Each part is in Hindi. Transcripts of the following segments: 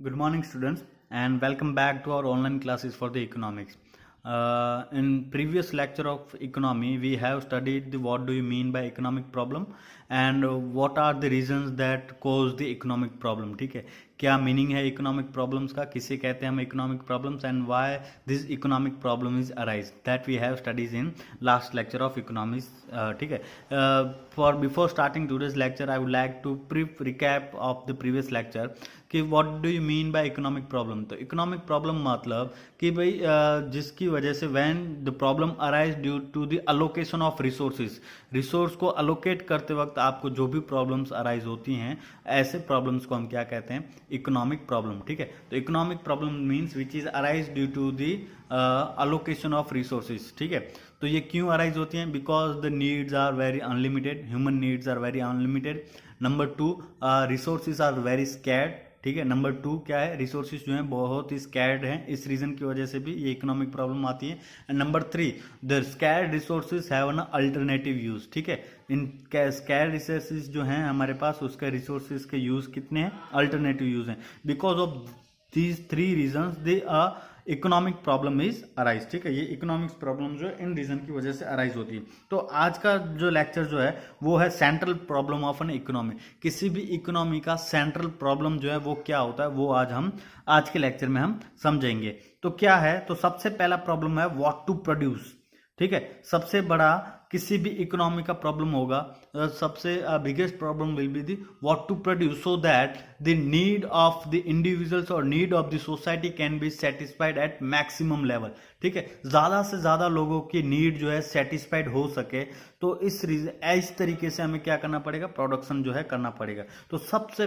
Good morning, students, and welcome back to our online classes for the economics. In previous lecture of economy, we have studied the what do you mean by economic problem and what are the reasons that cause the economic problem. ठीक है, क्या मीनिंग है इकोनॉमिक प्रॉब्लम्स का, किसे कहते हैं हम economic problems and why this economic problem is arise, that we have studies in last lecture of economics. ठीक है, for before starting today's lecture I would like to brief recap of the previous lecture कि what do you mean by economic problem. तो इकोनॉमिक प्रॉब्लम मतलब कि भाई जिसकी वजह से when the problem arise due to the allocation of resources, resources को अलोकेट करते वक्त आपको जो भी प्रॉब्लम्स अराइज होती हैं, ऐसे प्रॉब्लम्स को हम क्या कहते हैं, इकोनॉमिक प्रॉब्लम. ठीक है, तो economic problem means which is arise due to the allocation of resources. ठीक है, तो ये क्यों अराइज होती हैं? Because the needs are very unlimited, human needs are very unlimited. Number two, resources are very scared. ठीक है, नंबर टू क्या है, रिसोर्सेज जो हैं बहुत ही स्कैर्ड हैं, इस रीजन की वजह से भी ये इकोनॉमिक प्रॉब्लम आती है. And number three, the scared resources have an alternative use. ठीक है, इन स्कैर्ड रिसोर्सेज जो हैं हमारे पास, उसके रिसोर्सेज के यूज कितने हैं, अल्टरनेटिव यूज हैं. Because of these three reason they economic problem is arise. ठीक है, ये इकोनॉमिक्स प्रॉब्लम जो है इन रीजन की वजह से अराइज होती है. तो आज का जो लेक्चर जो है वो है central problem of an economy. किसी भी इकोनॉमी का सेंट्रल प्रॉब्लम जो है वो क्या होता है, वो आज के लेक्चर में हम समझेंगे. तो क्या है, तो सबसे पहला प्रॉब्लम है व्हाट टू प्रोड्यूस. ठीक है, सबसे बड़ा किसी भी इकोनॉमी का प्रॉब्लम होगा, सबसे biggest problem will be the what to produce so that the need of the individuals और need of the society can be satisfied at maximum level. ठीक है, ज्यादा से ज्यादा लोगों की नीड जो है सेटिस्फाइड हो सके, तो इस तरीके से हमें क्या करना पड़ेगा, प्रोडक्शन जो है करना पड़ेगा. तो सबसे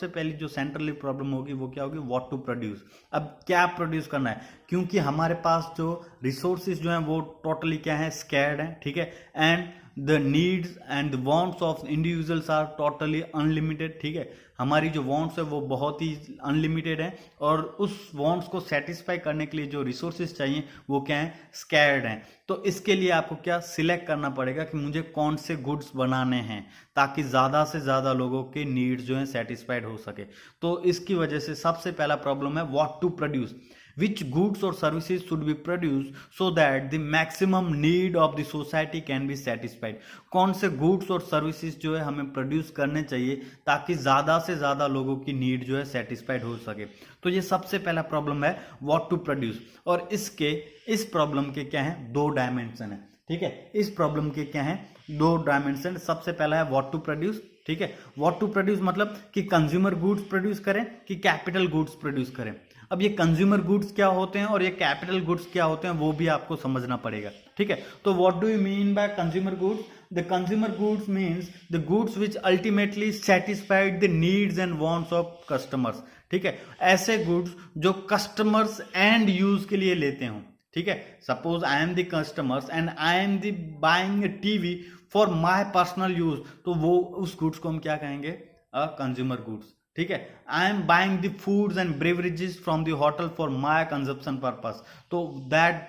पहली जो सेंट्रली प्रॉब्लम होगी वो क्या होगी, व्हाट टू प्रोड्यूस. अब क्या प्रोड्यूस करना है, क्योंकि हमारे पास जो रिसोर्सेज जो हैं वो टोटली क्या है, स्कैर्ड है. ठीक है, and the needs and the wants of individuals are totally unlimited. ठीक है, हमारी जो वांट्स है वो बहुत ही अनलिमिटेड है, और उस वांट्स को सेटिस्फाई करने के लिए जो रिसोर्सेज चाहिए वो क्या है, स्कैर्ड हैं. तो इसके लिए आपको क्या सिलेक्ट करना पड़ेगा कि मुझे कौन से गुड्स बनाने हैं ताकि ज़्यादा से ज़्यादा लोगों के नीड्स जो है सेटिस्फाइड हो सके. तो इसकी वजह से सबसे पहला प्रॉब्लम है what to produce. Which goods or services should be produced so that the maximum need of the society can be satisfied. कौन से goods और services जो है हमें प्रोड्यूस करने चाहिए ताकि ज़्यादा से ज़्यादा लोगों की नीड जो है सेटिस्फाइड हो सके. तो ये सबसे पहला प्रॉब्लम है व्हाट टू प्रोड्यूस. और इस प्रॉब्लम के क्या है, दो डायमेंशन है. ठीक है, इस प्रॉब्लम के क्या है, दो डायमेंशन. सबसे पहला है व्हाट टू प्रोड्यूस. ठीक है, व्हाट टू प्रोड्यूस मतलब कि कंज्यूमर गुड्स प्रोड्यूस करें कि कैपिटल गुड्स प्रोड्यूस करें. अब ये कंज्यूमर गुड्स क्या होते हैं और ये कैपिटल गुड्स क्या होते हैं वो भी आपको समझना पड़ेगा. ठीक है, तो what do you mean by consumer goods. The consumer goods means the goods which ultimately satisfied the needs and wants of customers. ठीक है, ऐसे गुड्स जो कस्टमर्स एंड यूज के लिए लेते हो. ठीक है, suppose I am the customers and I am the buying TV for my personal use, तो वो उस गुड्स को हम क्या कहेंगे, कंज्यूमर गुड्स. ठीक है, I am buying the foods and beverages from the hotel for my consumption purpose, तो that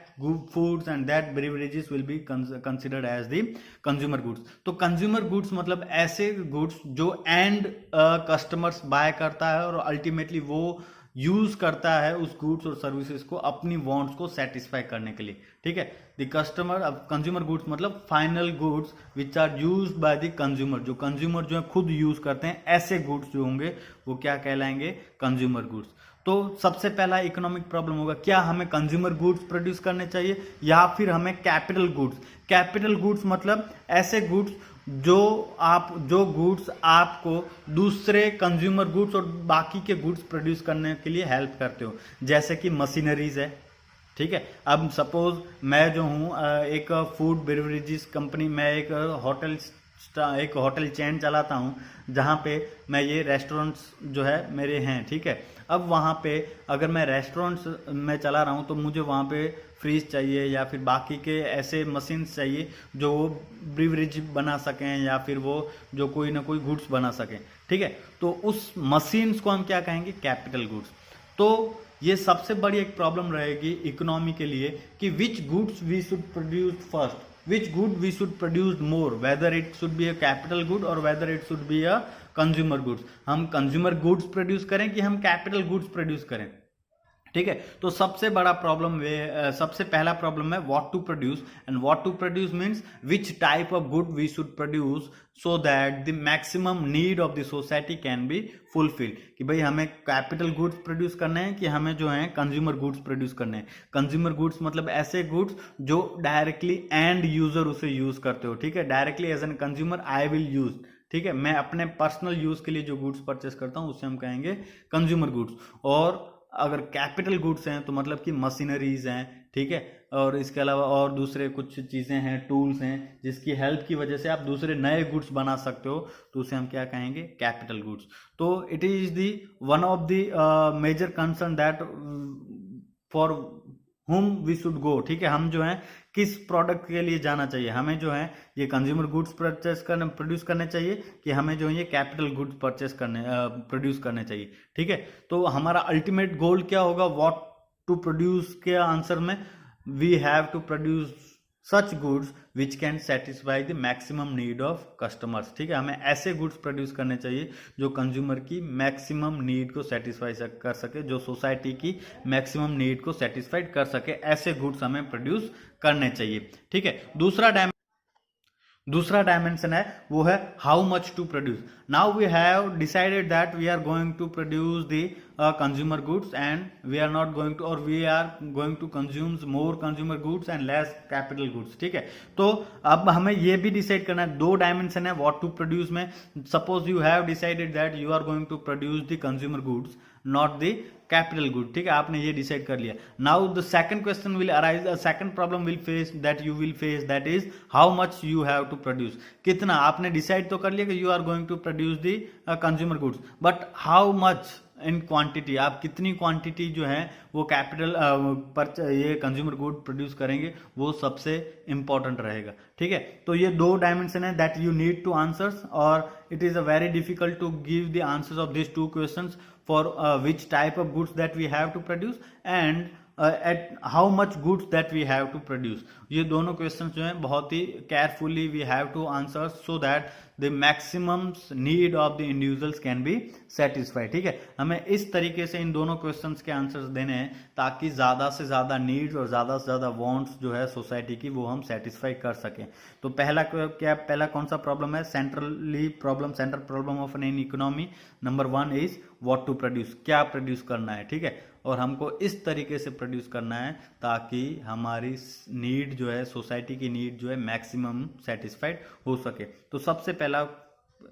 foods and that beverages will be considered as the consumer goods. तो कंज्यूमर गुड्स मतलब ऐसे गुड्स जो एंड कस्टमर्स बाय करता है और अल्टीमेटली वो यूज करता है उस गुड्स और सर्विसेज को अपनी वांट्स को सेटिस्फाई करने के लिए. ठीक है, द कस्टमर, अब कंज्यूमर गुड्स मतलब final goods which are used by the consumer, जो कंज्यूमर जो है खुद यूज करते हैं, ऐसे गुड्स जो होंगे वो क्या कहलाएंगे, कंज्यूमर गुड्स. तो सबसे पहला इकोनॉमिक प्रॉब्लम होगा, क्या हमें कंज्यूमर गुड्स प्रोड्यूस करने चाहिए या फिर हमें कैपिटल गुड्स. कैपिटल गुड्स मतलब ऐसे गुड्स जो गुड्स आपको दूसरे कंज्यूमर गुड्स और बाकी के गुड्स प्रोड्यूस करने के लिए हेल्प करते हो, जैसे कि मशीनरीज है. ठीक है, अब सपोज मैं जो हूँ एक फूड बेवरेजेस कंपनी, मैं एक होटल चेन चलाता हूँ जहाँ पे मैं ये रेस्टोरेंट्स जो है मेरे हैं. ठीक है, अब वहाँ पे अगर मैं रेस्टोरेंट्स में चला रहा हूँ तो मुझे वहाँ पे फ्रिज चाहिए या फिर बाकी के ऐसे मशीन्स चाहिए जो वो बेवरेज बना सकें या फिर वो जो कोई ना कोई गुड्स बना सकें. ठीक है, तो उस मशीन्स को हम क्या कहेंगे, कैपिटल गुड्स. तो ये सबसे बड़ी एक प्रॉब्लम रहेगी इकोनॉमी के लिए कि which goods we should produce first, which good we should produce more, whether it should be a capital good or whether it should be a consumer goods. हम कंज्यूमर गुड्स प्रोड्यूस करें कि हम कैपिटल गुड्स प्रोड्यूस करें, ठीक है। तो सबसे बड़ा प्रॉब्लम सबसे पहला प्रॉब्लम है what to produce, and what to produce means which type of good we should produce so that the maximum need of the society can be fulfil. कि भाई हमें कैपिटल गुड्स प्रोड्यूस करने हैं कि हमें जो है कंज्यूमर गुड्स प्रोड्यूस करने हैं। कंज्यूमर गुड्स मतलब ऐसे गुड्स जो डायरेक्टली एंड यूजर उसे यूज करते हो, ठीक है। Directly as an consumer I will use, ठीक है, मैं अपने पर्सनल यूज के लिए जो गुड्स परचेस करता हूं उसे हम कहेंगे कंज्यूमर गुड्स। और अगर कैपिटल गुड्स हैं तो मतलब कि मशीनरीज हैं, ठीक है, और इसके अलावा और दूसरे कुछ चीज़ें हैं, टूल्स हैं, जिसकी हेल्प की वजह से आप दूसरे नए गुड्स बना सकते हो, तो उसे हम क्या कहेंगे, कैपिटल गुड्स। तो it is the one of the major concern that for whom we should go, ठीक है। हम जो है किस प्रोडक्ट के लिए जाना चाहिए, हमें जो है ये कंज्यूमर गुड्स प्रोड्यूस करने चाहिए कि हमें जो है ये कैपिटल गुड्स प्रोड्यूस करने चाहिए, ठीक है। तो हमारा अल्टीमेट गोल क्या होगा, व्हाट टू प्रोड्यूस के आंसर में we have to produce such goods which can satisfy the maximum need of customers, ठीक है। हमें ऐसे गुड्स प्रोड्यूस करने चाहिए जो कंज्यूमर की मैक्सिमम नीड को सेटिस्फाई कर सके, जो सोसाइटी की मैक्सिमम नीड को सेटिस्फाइड कर सके, ऐसे गुड्स हमें प्रोड्यूस करने चाहिए, ठीक है। दूसरा डायमेंशन है वो है how much to produce. Now we have decided that we are going to produce the consumer goods and we are not going to, और we are going to consume more consumer goods and less capital goods, ठीक है। तो अब हमें ये भी डिसाइड करना है, दो डायमेंशन है व्हाट टू प्रोड्यूस में। Suppose you have decided that you are going to produce the consumer goods not the capital good, ठीक है, आपने ये डिसाइड कर लिया। Now the second question will arise, second problem will face that you will face, that is how much you have to produce. कितना आपने डिसाइड तो कर लिया कि you are going to produce the consumer goods, but how much in quantity, आप कितनी क्वांटिटी जो है वो कैपिटल पर ये कंज्यूमर गुड प्रोड्यूस करेंगे, वो सबसे इंपॉर्टेंट रहेगा, ठीक है। तो ये दो डायमेंशन है that you need to answers, और it is a very difficult to give the answers of this two questions for which type of goods that we have to produce and at how much goods that we have to produce। ये दोनों क्वेश्चंस जो हैं बहुत ही carefully we have to answer so that the maximum need of the individuals can be satisfied, ठीक है। हमें इस तरीके से इन दोनों क्वेश्चंस के आंसर्स देने हैं ताकि ज्यादा से ज्यादा नीड्स और ज्यादा से ज्यादा वांट्स जो है सोसाइटी की वो हम सेटिस्फाई कर सकें। तो पहला कौन सा प्रॉब्लम है, central problem of an economy number 1 is what to produce, क्या प्रोड्यूस करना है, ठीक है। और हमको इस तरीके से प्रोड्यूस करना है ताकि हमारी नीड जो है, सोसाइटी की नीड जो है मैक्सिमम सेटिस्फाइड हो सके। तो सबसे पहला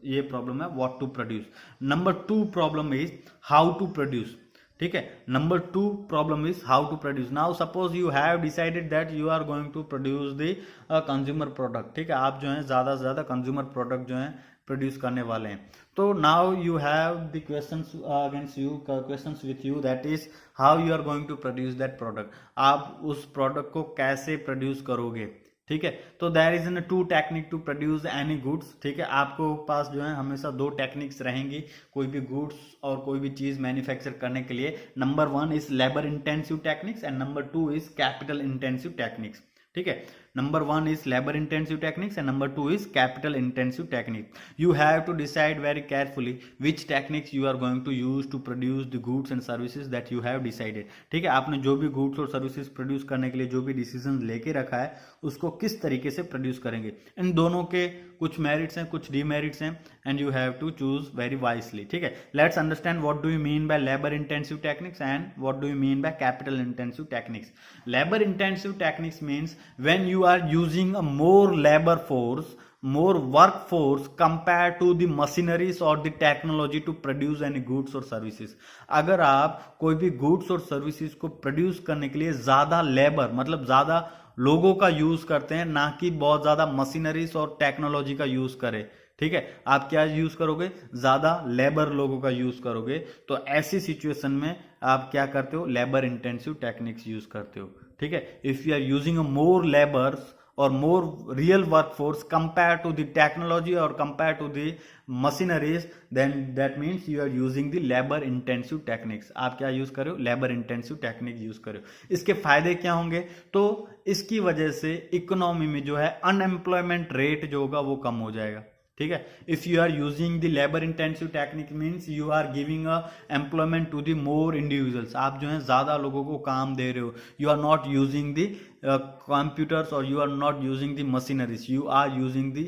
ये प्रॉब्लम है what to produce. Number 2 problem is how to produce, ठीक है। Number 2 problem is how to produce. Now suppose you have decided that you are going to produce the consumer product, ठीक है। आप जो है ज्यादा से ज्यादा कंज्यूमर प्रोडक्ट जो है प्रोड्यूस करने वाले हैं। तो now you have the questions against you, questions with you, that is how you are going to produce that product. आप उस प्रोडक्ट को कैसे प्रोड्यूस करोगे, ठीक है। तो there is an 2 technique to produce any goods, ठीक है। आपको पास जो है हमेशा 2 टेक्निक्स रहेंगी कोई भी गुड्स और कोई भी चीज मैन्युफैक्चर करने के लिए। Number 1 is labour intensive techniques and number 2 is capital intensive techniques, ठीक है। Number 1 is labor intensive techniques and number 2 is capital intensive technique. You have to decide very carefully which techniques you are going to use to produce the goods and services that you have decided, ठीक है। आपने जो भी गुड्स और सर्विसेज प्रोड्यूस करने के लिए जो भी डिसीजन लेके रखा है उसको किस तरीके से प्रोड्यूस करेंगे। इन दोनों के कुछ मेरिट्स हैं, कुछ डीमेरिट्स हैं, and you have to choose very wisely, ठीक है। Let's understand what do you mean by labour intensive techniques and what do you mean by capital intensive techniques. Labour intensive techniques means when you are using a more labor force, more workforce compared to the machineries or the technology to produce any goods or services। अगर आप कोई भी गुड्स और सर्विसेज को प्रोड्यूस करने के लिए ज्यादा लेबर मतलब ज्यादा लोगों का यूज करते हैं, ना कि बहुत ज्यादा मशीनरीज और टेक्नोलॉजी का यूज करें, ठीक है। आप क्या यूज करोगे, ज्यादा लेबर लोगों का यूज करोगे। तो ऐसी सिचुएशन में आप क्या करते हो, लेबर इंटेंसिव टेक्निक्स यूज करते हो, ठीक है। If you are using a more labours or more real workforce compared to the technology or compared to the machineries, then that means you are using the labor intensive techniques। आप क्या यूज कर रहे हो, लेबर इंटेंसिव टेक्निक यूज कर रहे हो। इसके फायदे क्या होंगे, तो इसकी वजह से इकोनॉमी में जो है अनएम्प्लॉयमेंट रेट जो होगा वो कम हो जाएगा, ठीक है। If you are using the labour intensive technique means you are giving a employment to the more individuals, आप जो है ज्यादा लोगों को काम दे रहे हो। You are not using the computers or you are not using the machineries, you are using the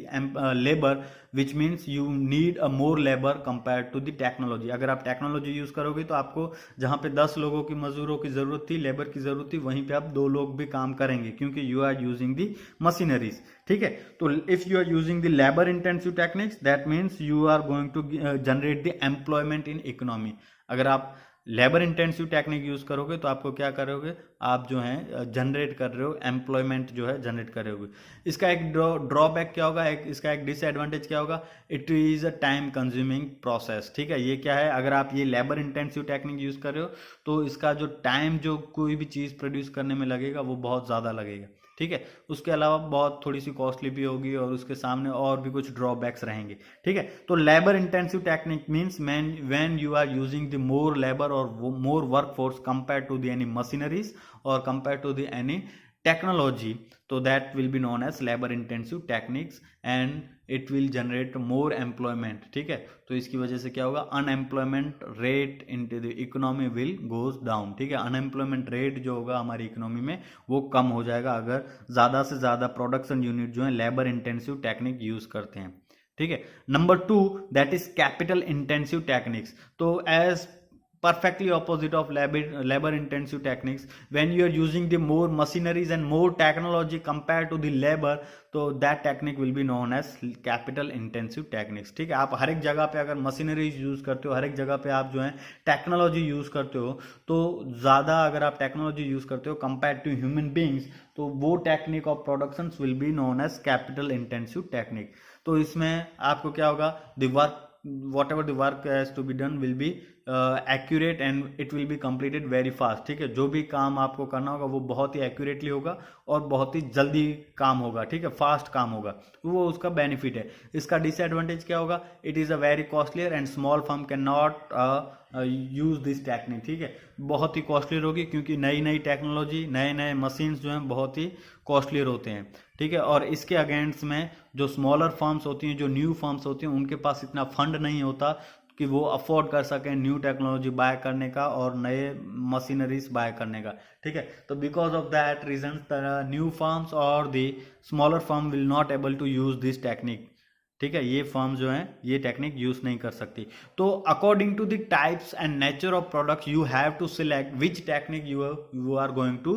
labor, which means you need a more labor compared to the technology। अगर आप टेक्नोलॉजी यूज करोगे तो आपको जहां पे 10 लोगों की मजदूरों की जरूरत थी, लेबर की जरूरत थी, वहीं पे आप 2 लोग भी काम करेंगे क्योंकि you are using the machineries. ठीक है, तो if you are using the labour intensive techniques that means you are going to generate the employment in economy. अगर आप लेबर इंटेंसिव टेक्निक यूज करोगे तो आपको क्या करोगे, आप जो है जनरेट कर रहे हो एम्प्लॉयमेंट जो है जनरेट कर रहे हो। इसका एक ड्रॉबैक क्या होगा, इसका एक डिसएडवांटेज क्या होगा, it is a time consuming process. ठीक है, ये क्या है, अगर आप ये लेबर इंटेंसिव टेक्निक यूज कर रहे हो तो इसका जो टाइम जो कोई भी चीज प्रोड्यूस करने में लगेगा वो बहुत ज्यादा लगेगा। ठीक है, उसके अलावा बहुत थोड़ी सी कॉस्टली भी होगी और उसके सामने और भी कुछ ड्रॉबैक्स रहेंगे। ठीक है, तो labour intensive technique means when you are using the more labour और more workforce compare to the any machineries और compare to the any technology, so that will be known as labor intensive techniques and it will generate more employment। ठीक है, तो इसकी वजह से क्या होगा, unemployment rate in the economy will goes down. ठीक है, अनएम्प्लॉयमेंट रेट जो होगा हमारी इकोनॉमी में वो कम हो जाएगा अगर ज्यादा से ज्यादा प्रोडक्शन यूनिट जो है लेबर इंटेंसिव टेक्निक यूज करते हैं। ठीक है, number 2 that is capital intensive techniques. तो as perfectly opposite of labor intensive techniques, when you are using the more machineries and more technology compared to the labor, तो that technique will be known as capital intensive techniques। ठीक है, आप हर एक जगह पे अगर मशीनरीज यूज करते हो, हर एक जगह पे आप जो है टेक्नोलॉजी यूज करते हो, तो ज्यादा अगर आप टेक्नोलॉजी यूज करते हो कंपेयर टू ह्यूमन बींग्स, तो वो technique of production will be known as capital intensive technique. तो इसमें आपको क्या होगा, the work whatever the work has to be done will be accurate and it will be completed very fast। ठीक है, जो भी काम आपको करना होगा वो बहुत ही एक्यूरेटली होगा और बहुत ही जल्दी काम होगा। ठीक है, फास्ट काम होगा, वो उसका बेनिफिट है। इसका डिसएडवांटेज क्या होगा, it is a very costlier and small firm can not use this technique. ठीक है, बहुत ही कॉस्टलियर होगी क्योंकि नई नई टेक्नोलॉजी, नए नए मशीन्स जो हैं बहुत ही कॉस्टलियर होते हैं। ठीक है, और इसके अगेंस्ट में जो स्मॉलर फर्म्स होती हैं, जो न्यू फर्म्स होती हैं, उनके पास इतना फंड नहीं होता कि वो अफोर्ड कर सकें न्यू टेक्नोलॉजी बाय करने का और नए मशीनरीज बाय करने का। ठीक है, तो because of that reason the new firms और the smaller firm will not able to use this technique. ठीक है, ये फर्म जो है ये टेक्निक यूज नहीं कर सकती। तो according to the types and nature of product you have to select which technique you are going to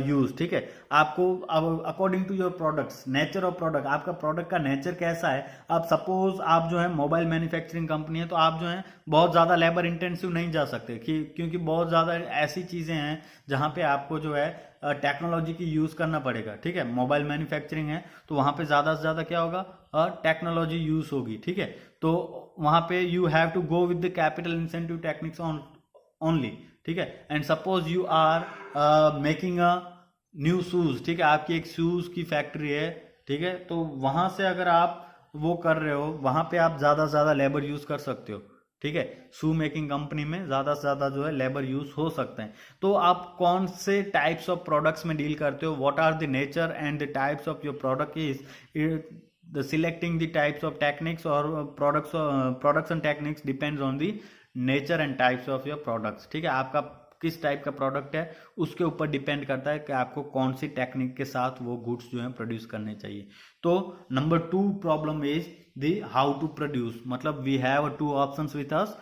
use. ठीक है, आपको according to your products, nature of product, आपका प्रोडक्ट का नेचर कैसा है। आप सपोज आप जो है मोबाइल मैन्युफैक्चरिंग कंपनी है, तो आप जो है बहुत ज्यादा लेबर इंटेंसिव नहीं जा सकते क्योंकि बहुत ज्यादा ऐसी चीजें हैं जहां पे आपको जो है टेक्नोलॉजी की यूज करना पड़ेगा। ठीक है, मोबाइल मैन्युफैक्चरिंग है तो वहां पे ज्यादा से ज्यादा क्या होगा, टेक्नोलॉजी यूज होगी। ठीक है, तो वहां पे you have to go with the capital incentive techniques only. ठीक है, and suppose you are making a new shoes. ठीक है, आपकी एक शूज की फैक्ट्री है। ठीक है, तो वहां से अगर आप वो कर रहे हो, वहां पे आप ज्यादा से ज्यादा लेबर यूज कर सकते हो। ठीक है, शू मेकिंग कंपनी में ज्यादा से ज्यादा जो है लेबर यूज हो सकते हैं। तो आप कौन से टाइप्स ऑफ प्रोडक्ट्स में डील करते हो, what are the nature and the types of your product is the selecting the types of techniques or production techniques depends on the nature and types of your products। ठीक है, आपका किस टाइप का प्रोडक्ट है उसके ऊपर डिपेंड करता है कि आपको कौन सी टेक्निक के साथ वो गुड्स जो है प्रोड्यूस करने चाहिए। तो number 2 problem is the how to produce, मतलब we have 2 options with us,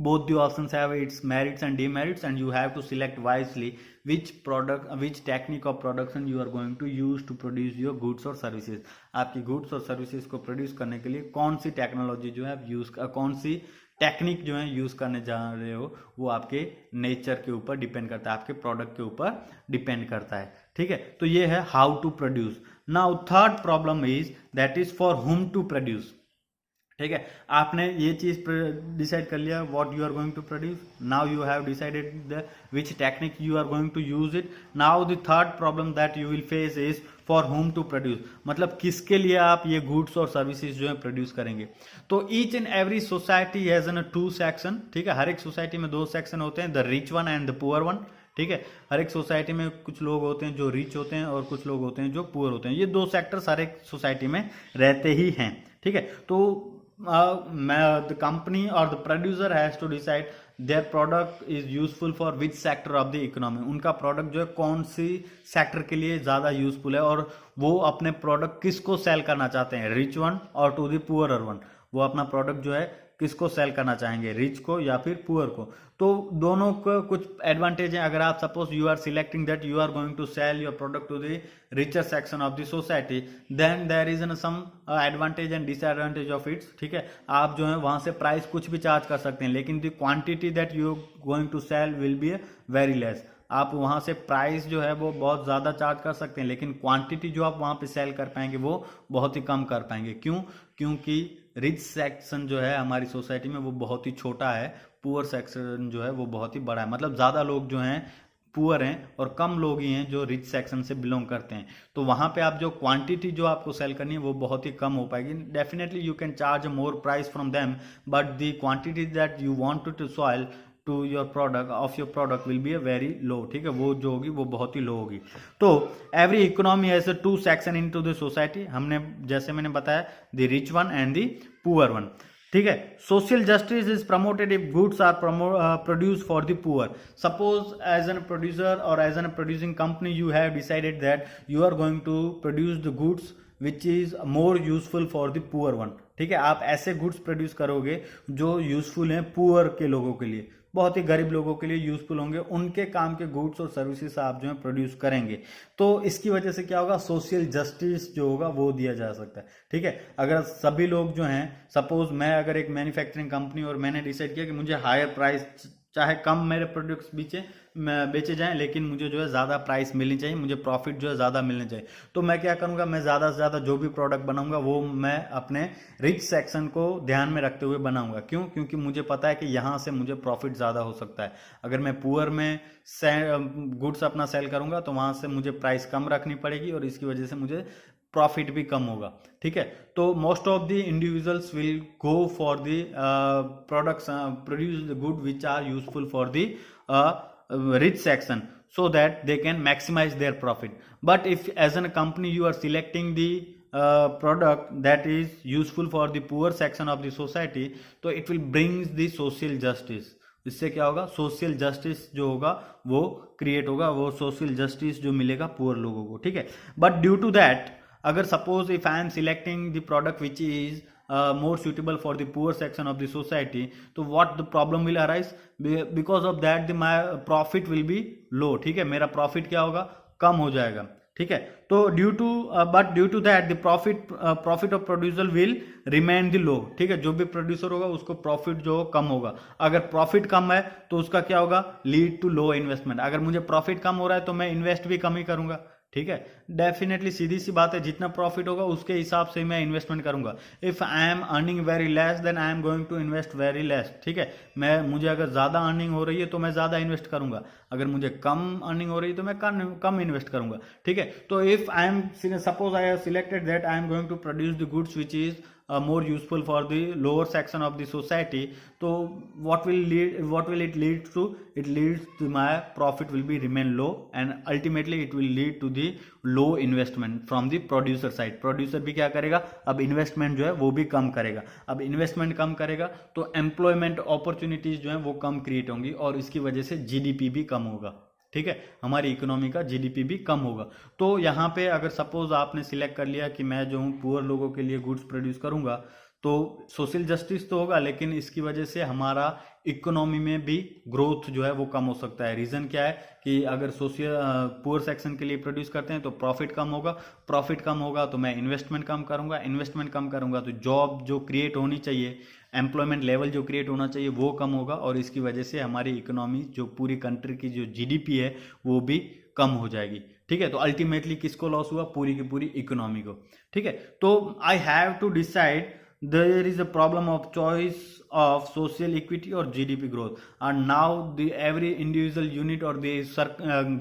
both the options have its merits and demerits and you have to select wisely which technique of production you are going to use to produce your goods or services। आपकी गुड्स और सर्विसेज को प्रोड्यूस करने के लिए कौन सी टेक्नोलॉजी जो है कौन सी टेक्निक जो है यूज करने जा रहे हो, वो आपके नेचर के ऊपर डिपेंड करता है, आपके प्रोडक्ट के ऊपर डिपेंड करता है। ठीक है, तो ये है how to produce. Now third problem is that is for whom to produce. ठीक है, आपने ये चीज डिसाइड कर लिया what you are going to produce, now you have decided the which technique you are going to use it. Now the third problem that you will face is for whom to produce, मतलब किसके लिए आप ये गुड्स और सर्विसेज जो है प्रोड्यूस करेंगे। तो each and every society has an 2 section. ठीक है, हर एक सोसाइटी में 2 सेक्शन होते हैं, the rich one and the poor one. ठीक है, हर एक सोसाइटी में कुछ लोग होते हैं जो रिच होते हैं और कुछ लोग होते हैं जो पुअर होते हैं। ये 2 सेक्टर्स हर एक सोसाइटी में रहते ही हैं। ठीक है। तो द कंपनी और the producer has to decide their product is useful for which sector of the economy, उनका प्रोडक्ट जो है कौन सी सेक्टर के लिए ज्यादा यूजफुल है और वो अपने प्रोडक्ट किसको सेल करना चाहते हैं, रिच वन और टू द पुअरर वन। वो अपना प्रोडक्ट जो है किसको सेल करना चाहेंगे, रिच को या फिर पुअर को। तो दोनों को कुछ एडवांटेज है। अगर आप suppose you are selecting that you are going to sell your product to the richer section of the society, then there is some advantage and disadvantage of its. ठीक है, आप जो है वहां से प्राइस कुछ भी चार्ज कर सकते हैं, लेकिन the quantity that you going to sell will be very less. आप वहां से प्राइस जो है वो बहुत ज्यादा चार्ज कर सकते हैं, लेकिन क्वांटिटी जो आप वहां पे सेल कर पाएंगे वो बहुत ही कम कर पाएंगे। क्यों? क्योंकि रिच सेक्शन जो है हमारी सोसाइटी में वो बहुत ही छोटा है, पुअर सेक्शन जो है वो बहुत ही बड़ा है। मतलब ज्यादा लोग जो हैं पुअर हैं और कम लोग ही हैं जो रिच सेक्शन से बिलोंग करते हैं। तो वहां पे आप जो क्वांटिटी जो आपको सेल करनी है वो बहुत ही कम हो पाएगी। Definitely you can charge more price from them, but the quantity that you want to sell to your product of your product will be a very low. ठीक है, वो जो होगी वो बहुत ही लो होगी। तो every economy has two section into the society, हमने जैसे मैंने बताया the rich one and the poor one. ठीक है, social justice is promoted if goods are produce for the poor. Suppose as an producer और as an producing company you have decided that you are going to produce the goods which is more useful for the poor one. ठीक है, आप ऐसे गुड्स प्रोड्यूस करोगे जो यूजफुल हैं पुअर के लोगों के लिए, बहुत ही गरीब लोगों के लिए यूजफुल होंगे, उनके काम के गुड्स और सर्विसेज आप जो है प्रोड्यूस करेंगे। तो इसकी वजह से क्या होगा, सोशल जस्टिस जो होगा वो दिया जा सकता है। ठीक है, अगर सभी लोग जो हैं, सपोज मैं अगर एक मैन्युफैक्चरिंग कंपनी और मैंने डिसाइड किया कि मुझे हायर प्राइस, चाहे कम मेरे प्रोडक्ट्स बेचे जाएं, लेकिन मुझे जो है ज़्यादा प्राइस मिलनी चाहिए, मुझे प्रॉफिट जो है ज़्यादा मिलना चाहिए, तो मैं क्या करूँगा, मैं ज़्यादा से ज़्यादा जो भी प्रोडक्ट बनाऊंगा वो मैं अपने रिच सेक्शन को ध्यान में रखते हुए बनाऊंगा। क्यों? क्योंकि मुझे पता है कि यहाँ से मुझे प्रॉफिट ज़्यादा हो सकता है। अगर मैं पुअर में गुड्स अपना सेल करूँगा तो वहाँ से मुझे प्राइस कम रखनी पड़ेगी और इसकी वजह से मुझे प्रॉफिट भी कम होगा। ठीक है, तो most of the individuals will go for the products produce the good which are useful for the rich section so that they can maximize their profit. But if as a company you are selecting the product that is useful for the poor section of the society, तो it will brings the social justice। इससे क्या होगा, सोशल जस्टिस जो होगा वो क्रिएट होगा, वो सोशल जस्टिस जो मिलेगा पुअर लोगों को। ठीक है, बट ड्यू टू दैट, अगर suppose if I M selecting the product which is more suitable for the poor section of the society, तो what the problem will arise, because of that my profit will be low। ठीक है, मेरा प्रॉफिट क्या होगा, कम हो जाएगा। ठीक है, तो due to that the profit of producer will remain the low. ठीक है, जो भी प्रोड्यूसर होगा उसको प्रॉफिट जो कम होगा। अगर प्रॉफिट कम है तो उसका क्या होगा, लीड टू लो इन्वेस्टमेंट। अगर मुझे प्रॉफिट कम हो रहा है तो मैं इन्वेस्ट भी कम ही करूंगा। ठीक है, डेफिनेटली सीधी सी बात है, जितना प्रॉफिट होगा उसके हिसाब से मैं इन्वेस्टमेंट करूंगा। If I am earning very less then I am going to invest very less. ठीक है, मुझे अगर ज्यादा अर्निंग हो रही है तो मैं ज्यादा इन्वेस्ट करूंगा, अगर मुझे कम अर्निंग हो रही है तो मैं कम इन्वेस्ट करूंगा। ठीक है, तो if I am suppose I have selected that I am going to produce the goods which is more useful for the lower section of the society, so what will it lead to, it leads to my profit will be remain low and ultimately it will lead to the low investment from the producer side। Producer भी क्या करेगा, अब इन्वेस्टमेंट जो है वो भी कम करेगा। अब इन्वेस्टमेंट कम करेगा तो एम्प्लॉयमेंट अपॉर्चुनिटीज जो है वो कम क्रिएट होंगी और इसकी वजह से जीडीपी भी कम होगा। ठीक है, हमारी इकोनॉमी का जीडीपी भी कम होगा। तो यहाँ पे अगर सपोज आपने सिलेक्ट कर लिया कि मैं जो हूँ पुअर लोगों के लिए गुड्स प्रोड्यूस करूंगा, तो सोशल जस्टिस तो होगा, लेकिन इसकी वजह से हमारा इकोनॉमी में भी ग्रोथ जो है वो कम हो सकता है। रीजन क्या है कि अगर पुअर सेक्शन के लिए प्रोड्यूस करते हैं तो प्रॉफिट कम होगा, प्रॉफिट कम होगा तो मैं इन्वेस्टमेंट कम करूंगा, इन्वेस्टमेंट कम करूंगा तो जॉब जो क्रिएट होनी चाहिए, एम्प्लॉयमेंट लेवल जो क्रिएट होना चाहिए वो कम होगा और इसकी वजह से हमारी इकोनॉमी जो पूरी कंट्री की जो जीडीपी है वो भी कम हो जाएगी। ठीक है, तो अल्टीमेटली किसको लॉस हुआ, पूरी की पूरी इकोनॉमी को। ठीक है, तो I have to decide there is a problem of choice of social equity or GDP growth, and now the every individual unit or the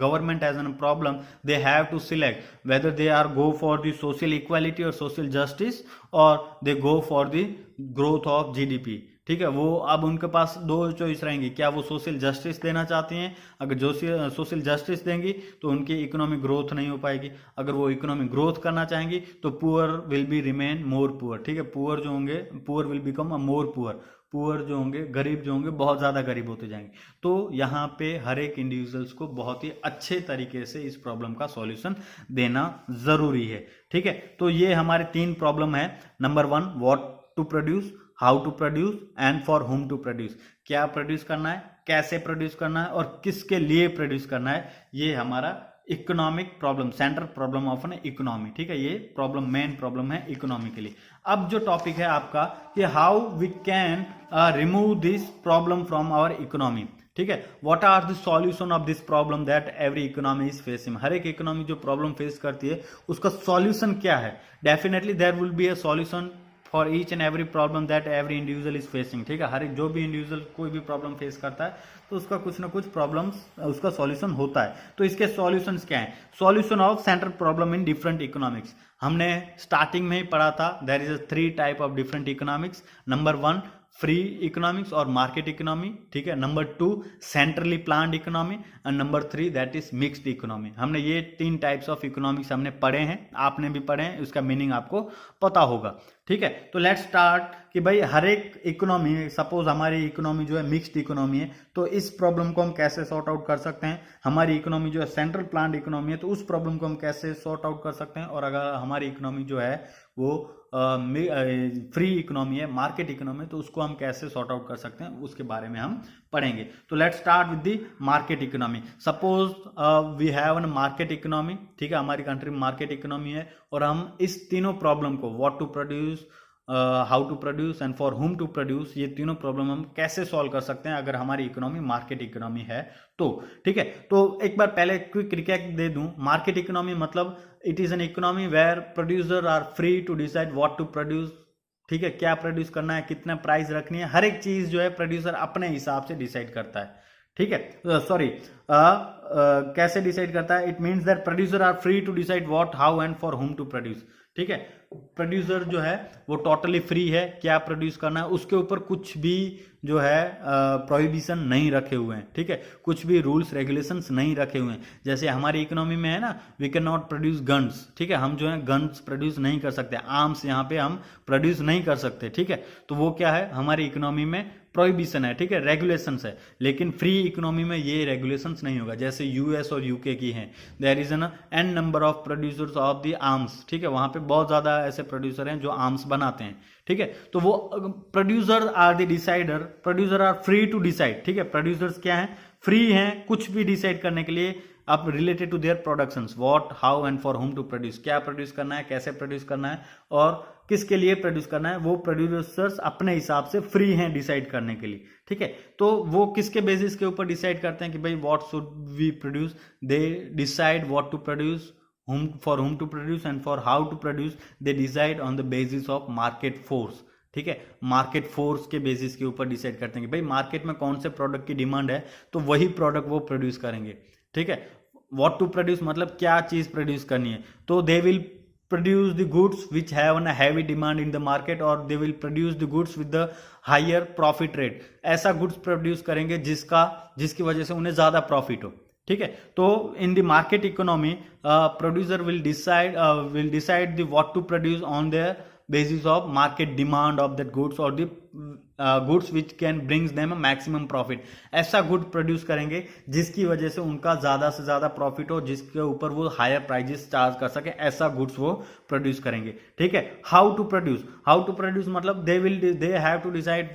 government has a problem, they have to select whether they are go for the social equality or social justice or they go for the growth of GDP। ठीक है, वो अब उनके पास दो चॉइस रहेंगी, क्या वो सोशल जस्टिस देना चाहती हैं, अगर जो सोशल जस्टिस देंगी तो उनकी इकोनॉमिक ग्रोथ नहीं हो पाएगी, अगर वो इकोनॉमिक ग्रोथ करना चाहेंगी तो poor will be remain more poor, ठीक है, पुअर जो होंगे, poor will become a more poor, poor जो होंगे, गरीब जो होंगे, बहुत ज़्यादा गरीब होते जाएंगे। तो यहाँ पे हर एक इंडिविजुअल्स को बहुत ही अच्छे तरीके से इस प्रॉब्लम का सॉल्यूशन देना ज़रूरी है, ठीक है। तो ये हमारे 3 प्रॉब्लम है। Number 1 what to produce, how to produce and for whom to produce, क्या प्रोड्यूस करना है, कैसे प्रोड्यूस करना है और किसके लिए प्रोड्यूस करना है, ये हमारा economic problem, central problem of an economy, ठीक है, ये प्रॉब्लम मेन प्रॉब्लम है इकोनॉमी के लिए। अब जो टॉपिक है आपका कि how we can remove this problem from our economy, ठीक है, what are the solution of this problem that every economy is facing, हर एक इकोनॉमी जो प्रॉब्लम फेस करती है उसका सॉल्यूशन क्या है। Definitely there will be a solution for each and every problem that every individual is facing, ठीक है, हर एक जो भी इंडिविजुअल कोई भी प्रॉब्लम फेस करता है तो उसका कुछ ना कुछ प्रॉब्लम्स, उसका सॉल्यूशन होता है। तो इसके सॉल्यूशंस क्या हैं? Solution of central problem in different economics, हमने स्टार्टिंग में ही पढ़ा था, there is 3 type of different economics. Number 1 free economics और मार्केट इकोनॉमी, ठीक है, number 2 centrally planned economy and number 3 that is mixed economy. हमने ये 3 टाइप्स ऑफ इकोनॉमिक्स हमने पढ़े हैं, आपने भी पढ़े हैं, उसका मीनिंग आपको पता होगा, ठीक है। तो लेट्स स्टार्ट कि भाई हर एक इकोनॉमी, सपोज हमारी इकोनॉमी जो है मिक्स्ड इकोनॉमी है, तो इस प्रॉब्लम को हम कैसे सॉर्ट आउट कर सकते हैं। हमारी इकोनॉमी जो है सेंट्रल प्लान्ड इकोनॉमी है, तो उस प्रॉब्लम को हम कैसे सॉर्ट आउट कर सकते हैं। और अगर हमारी इकोनॉमी जो है वो फ्री इकोनॉमी है, मार्केट इकोनॉमी, तो उसको हम कैसे सॉर्ट आउट कर सकते हैं, उसके बारे में हम पढ़ेंगे। तो let's start with the market economy. Suppose we have an market economy, ठीक है, हमारी कंट्री में मार्केट इकोनॉमी है और हम इस तीनों प्रॉब्लम को, what to produce, how to produce and for whom to produce, ये तीनों प्रॉब्लम हम कैसे सॉल्व कर सकते हैं अगर हमारी इकोनॉमी मार्केट इकोनॉमी है तो, ठीक है। तो एक बार पहले क्विक रिकैप दे दूं, मार्केट इकोनॉमी मतलब it is an economy where producer are free to decide what to produce, ठीक है, क्या प्रोड्यूस करना है, कितना प्राइस रखनी है, हर एक चीज जो है प्रोड्यूसर अपने हिसाब से डिसाइड करता है, ठीक है। सॉरी, कैसे डिसाइड करता है, it means that producer are free to decide what, how and for whom to produce, ठीक है। प्रोड्यूसर जो है वो टोटली फ्री है, क्या प्रोड्यूस करना है उसके ऊपर कुछ भी जो है प्रोहिबिशन नहीं रखे हुए हैं, ठीक है, कुछ भी रूल्स रेगुलेशंस नहीं रखे हुए हैं। जैसे हमारी इकोनॉमी में है ना, we can not produce guns, ठीक है, हम जो है गन्स प्रोड्यूस नहीं कर सकते, आर्म्स यहाँ पे हम प्रोड्यूस नहीं कर सकते, ठीक है। तो वो क्या है, हमारी इकोनॉमी में प्रोहिबिशन है, ठीक है, रेगुलेशंस है। लेकिन फ्री इकोनॉमी में ये रेगुलेशंस नहीं होगा, जैसे यूएस और यूके की हैं, there is an number of producers of the arms, ठीक है, वहां पे बहुत ज्यादा ऐसे प्रोड्यूसर हैं जो आर्म्स बनाते हैं, ठीक है। तो वो producer are the decider, producer are free to decide, ठीक है, प्रोड्यूसर्स क्या हैं, फ्री हैं कुछ भी डिसाइड करने के लिए अब related to their productions, what, how and for whom to produce, क्या प्रोड्यूस करना है, कैसे प्रोड्यूस करना है और किसके लिए प्रोड्यूस करना है, वो प्रोड्यूसर्स अपने हिसाब से फ्री हैं डिसाइड करने के लिए, ठीक है। तो वो किसके बेसिस के ऊपर डिसाइड करते हैं कि भाई what should we produce, they decide what to produce, for whom to produce and for how to produce, they decide on the basis of market force, ठीक है, मार्केट फोर्स के बेसिस के ऊपर डिसाइड करते हैं कि भाई मार्केट में कौन से प्रोडक्ट की डिमांड है तो वही प्रोडक्ट वो प्रोड्यूस करेंगे, ठीक है। व्हाट टू प्रोड्यूस मतलब क्या चीज प्रोड्यूस करनी है, तो they will produce the goods which have a heavy demand in the market or they will produce the goods with the higher profit rate, ऐसा गुड्स प्रोड्यूस करेंगे जिसकी वजह से उन्हें ज्यादा प्रॉफिट हो, ठीक है। तो in the market economy producer will decide the what to produce on the basis of market demand of that goods or the goods which can brings them a maximum profit, ऐसा गुड प्रोड्यूस करेंगे जिसकी वजह से उनका ज्यादा से ज्यादा प्रॉफिट हो, जिसके ऊपर वो हायर प्राइजेस चार्ज कर सके, ऐसा गुड्स वो प्रोड्यूस करेंगे, ठीक है। हाउ टू प्रोड्यूस मतलब they have to decide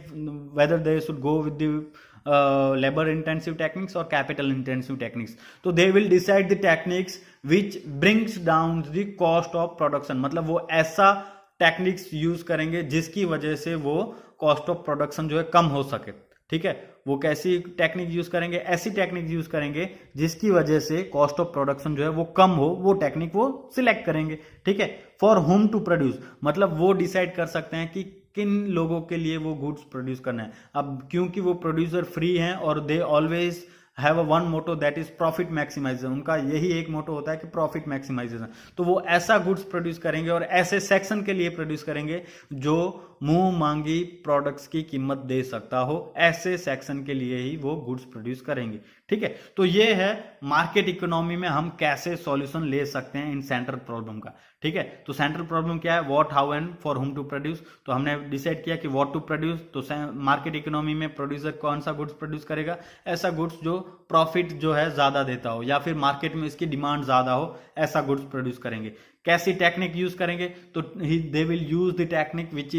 whether they should go with the labour intensive techniques और कैपिटल इंटेंसिव टेक्निक्स, तो they will decide the techniques which brings down the cost of production, मतलब वो ऐसा टेक्निक्स यूज करेंगे जिसकी वजह से वो कॉस्ट ऑफ प्रोडक्शन जो है कम हो सके, ठीक है। वो कैसी टेक्निक यूज करेंगे, ऐसी टेक्निक यूज करेंगे जिसकी वजह से कॉस्ट ऑफ प्रोडक्शन जो है वो कम हो, वो टेक्निक वो सिलेक्ट करेंगे, ठीक है। फॉर होम टू प्रोड्यूस मतलब वो डिसाइड कर सकते हैं कि किन लोगों के लिए वो गुड्स प्रोड्यूस करना है। अब क्योंकि वो प्रोड्यूसर फ्री हैं और they always have a one motto that is profit maximisation, उनका यही एक मोटो होता है कि प्रॉफिट मैक्सिमाइजेशन, तो वो ऐसा गुड्स प्रोड्यूस करेंगे और ऐसे सेक्शन के लिए प्रोड्यूस करेंगे जो मुंह मांगी प्रोडक्ट्स की कीमत दे सकता हो, ऐसे सेक्शन के लिए ही वो गुड्स प्रोड्यूस करेंगे। ठीक है, तो ये है मार्केट इकोनॉमी में हम कैसे सॉल्यूशन ले सकते हैं इन सेंट्रल प्रॉब्लम का। ठीक है, तो सेंट्रल प्रॉब्लम क्या है, what, how and for whom to produce. तो हमने डिसाइड किया कि व्हाट टू प्रोड्यूस, तो मार्केट इकोनॉमी में प्रोड्यूसर कौन सा गुड्स प्रोड्यूस करेगा, ऐसा गुड्स जो प्रॉफिट जो है ज्यादा देता हो या फिर मार्केट में इसकी डिमांड ज्यादा हो, ऐसा गुड्स प्रोड्यूस करेंगे। कैसी टेक्निक यूज करेंगे, तो they will use the technique which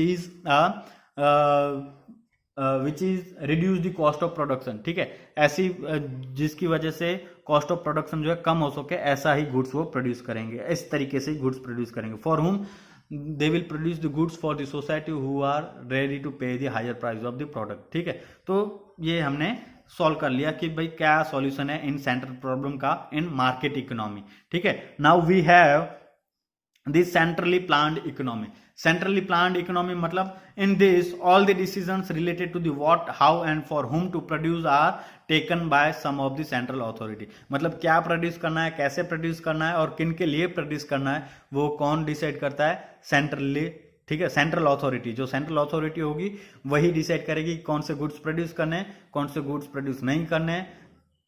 is reduce the cost of production. ठीक है, ऐसी जिसकी वजह से कॉस्ट ऑफ प्रोडक्शन जो है कम हो सके, ऐसा ही गुड्स वो प्रोड्यूस करेंगे, इस तरीके से गुड्स प्रोड्यूस करेंगे। For whom they will produce the goods for the society who are ready to pay the higher price of the product. ठीक है, तो ये हमने सॉल्व कर लिया कि भाई क्या सॉल्यूशन है इन सेंट्रल प्रॉब्लम का इन मार्केट इकोनॉमी। ठीक है, now we have this centrally planned economy. Centrally planned economy मतलब in this all the decisions related to the what, how and for whom to produce are taken by some of the central authority. मतलब क्या प्रोड्यूस करना है, कैसे प्रोड्यूस करना है और किन के लिए प्रोड्यूस करना है, वो कौन डिसाइड करता है, सेंट्रली। ठीक है, सेंट्रल अथॉरिटी, जो सेंट्रल अथॉरिटी होगी वही डिसाइड करेगी कौन से गुड्स प्रोड्यूस करने हैं, कौन से गुड्स प्रोड्यूस नहीं करने हैं,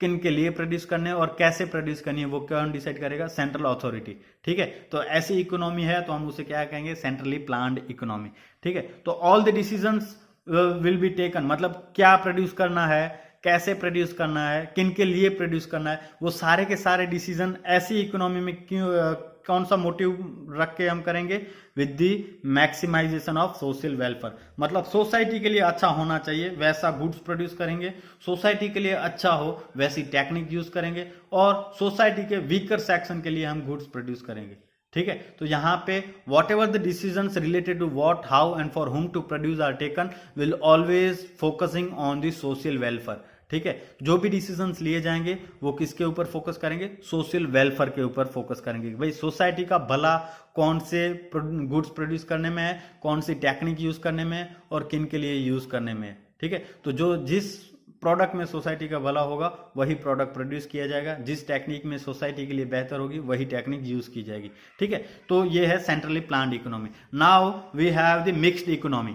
किन के लिए प्रोड्यूस करने हैं और कैसे प्रोड्यूस करनी है, वो कौन डिसाइड करेगा, सेंट्रल अथॉरिटी। ठीक है, तो ऐसी इकोनॉमी है तो हम उसे क्या कहेंगे, सेंट्रली प्लान्ड इकोनॉमी। ठीक है, तो all the decisions will be taken, मतलब क्या प्रोड्यूस करना है, कैसे प्रोड्यूस करना है, किन के लिए प्रोड्यूस करना है, वो सारे के सारे डिसीजन ऐसी इकोनॉमी में क्यों कौन सा मोटिव रख के हम करेंगे, with the maximisation of social welfare. मतलब सोसाइटी के लिए अच्छा होना चाहिए वैसा गुड्स प्रोड्यूस करेंगे, सोसाइटी के लिए अच्छा हो वैसी टेक्निक यूज करेंगे और सोसाइटी के वीकर सेक्शन के लिए हम गुड्स प्रोड्यूस करेंगे। ठीक है, तो यहाँ पे whatever the decisions related to what, how and for whom to produce are taken will always focusing on the social welfare. ठीक है, जो भी डिसीजंस लिए जाएंगे वो किसके ऊपर फोकस करेंगे, सोशल वेलफेयर के ऊपर फोकस करेंगे। भाई सोसाइटी का भला कौन से गुड्स प्रोड्यूस करने में है, कौन सी टेक्निक यूज करने में है और किन के लिए यूज करने में है। ठीक है, तो जो जिस प्रोडक्ट में सोसाइटी का भला होगा वही प्रोडक्ट प्रोड्यूस किया जाएगा, जिस टेक्निक में सोसाइटी के लिए बेहतर होगी वही टेक्निक यूज की जाएगी। ठीक है, तो ये है centrally planned economy. Now we have the mixed economy.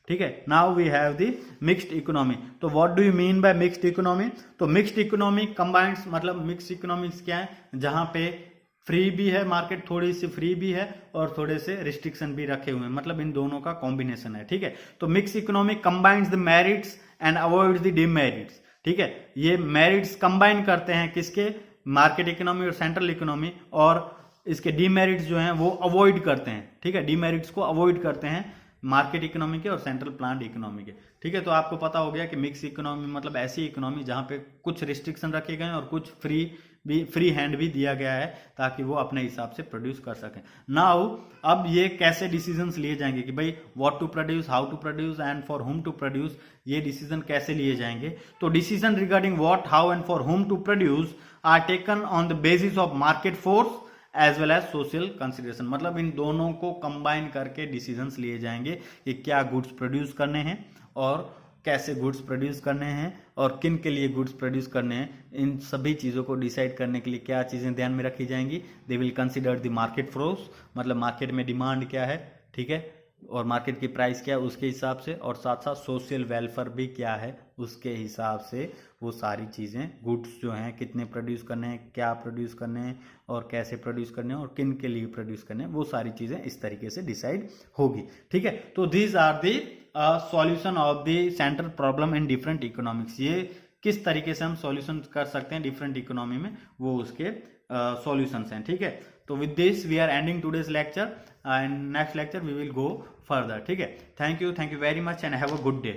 ठीक है, now we have the mixed economy. तो what do you mean by mixed economy, तो मिक्स्ड इकोनॉमी कंबाइंड्स, मतलब मिक्स्ड इकोनॉमिक्स क्या है, जहां पे फ्री भी है मार्केट, थोड़ी सी फ्री भी है और थोड़े से रिस्ट्रिक्शन भी रखे हुए हैं, मतलब इन दोनों का कॉम्बिनेशन है। ठीक है, तो mixed economy combines the merits and avoids the demerits. ठीक है, ये मेरिट्स कंबाइन करते हैं किसके, मार्केट इकोनॉमी और सेंट्रल इकोनॉमी, और इसके डिमेरिट्स जो हैं वो अवॉइड करते हैं। ठीक है, डिमेरिट्स को अवॉइड करते हैं मार्केट इकोनॉमी के और सेंट्रल प्लान्ड इकोनॉमी के। ठीक है, तो आपको पता हो गया कि मिक्स इकोनॉमी मतलब ऐसी इकोनॉमी जहां पे कुछ रिस्ट्रिक्शन रखे गए हैं और कुछ फ्री हैंड भी दिया गया है ताकि वो अपने हिसाब से प्रोड्यूस कर सकें। नाउ अब ये कैसे डिसीजंस लिए जाएंगे कि भाई what to produce, how to produce and for whom to produce, ये डिसीजन कैसे लिए जाएंगे। तो decision regarding what, how and for whom to produce are taken on the basis of market force as well as social consideration. मतलब इन दोनों को कंबाइन करके डिसीजंस लिए जाएंगे कि क्या गुड्स प्रोड्यूस करने हैं और कैसे गुड्स प्रोड्यूस करने हैं और किन के लिए गुड्स प्रोड्यूस करने हैं। इन सभी चीज़ों को डिसाइड करने के लिए क्या चीज़ें ध्यान में रखी जाएंगी, they will consider the market force, मतलब मार्केट में डिमांड क्या है, ठीक है, और मार्केट की प्राइस क्या है उसके हिसाब से, और साथ साथ सोशल वेलफेयर भी क्या है उसके हिसाब से वो सारी चीज़ें, गुड्स जो हैं कितने प्रोड्यूस करने हैं, क्या प्रोड्यूस करने हैं और कैसे प्रोड्यूस करने हैं और किन के लिए प्रोड्यूस करने हैं, वो सारी चीज़ें इस तरीके से डिसाइड होगी। ठीक है, तो these are the solution of the central problem in different economics. ये किस तरीके से हम सॉल्यूशन कर सकते हैं डिफरेंट इकोनॉमी में, वो उसके सॉल्यूशंस हैं। ठीक है, तो with this we are ending today's lecture and next lecture we will go further. ठीक है, thank you very much and have a good day.